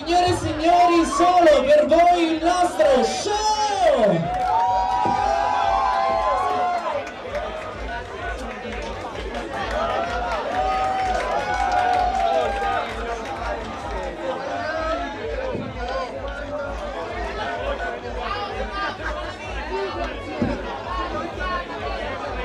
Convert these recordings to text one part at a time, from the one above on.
Signore e signori, solo per voi il nostro show!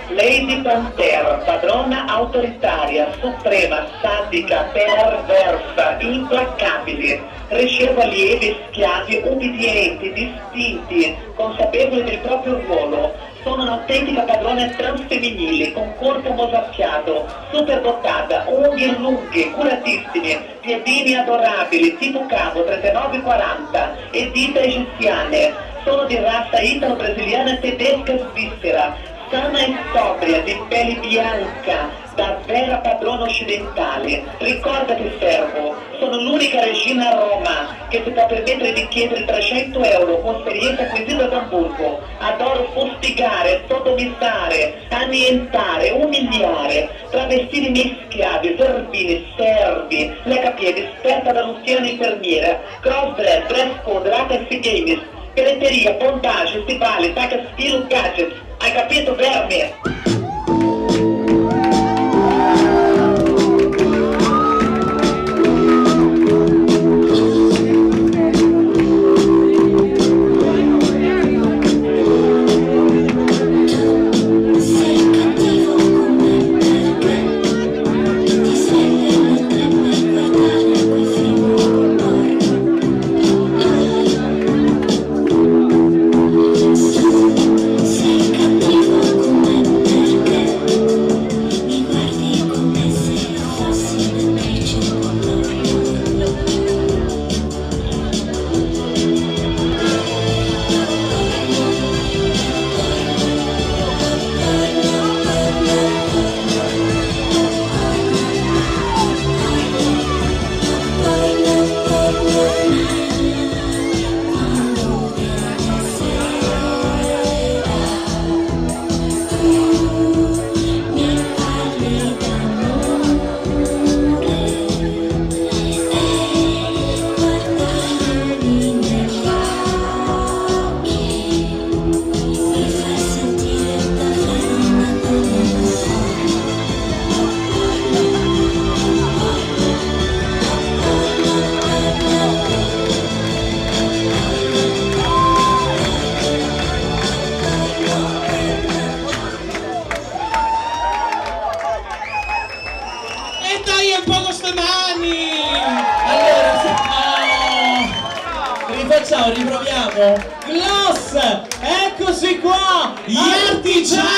Lady Panther, padrona autoritaria, suprema, sadica, perversa, implacabile, riceve allievi e schiavi ubbidienti, distinti, consapevoli del proprio ruolo. Sono un'autentica padrona transfemminile, con corpo mosacchiato, superdotata, unghie lunghe, curatissime, piedini adorabili, tipo cavo 39-40 e dita egiziane. Sono di razza italo-brasiliana, tedesca e svizzera. Sana e sobria, di pelle bianca, da vera padrona occidentale. Ricordati, servo, sono l'unica regina a Roma che si può permettere di chiedere 300 euro con esperienza acquisita ad Amburgo. Adoro fustigare, sodomissare, annientare, umiliare, travestire i miei schiavi, zerbini, servi, lecapiedi, esperta dall'unzione infermiera, crossdress, dress code, latex games, pelletteria, bondage, stivali, tacca stilo, gadgets. Hai capito, verme? Dai un po' con ste mani! Allora, rifacciamo, riproviamo. Gloss! Eccoci qua! Gli artigiani!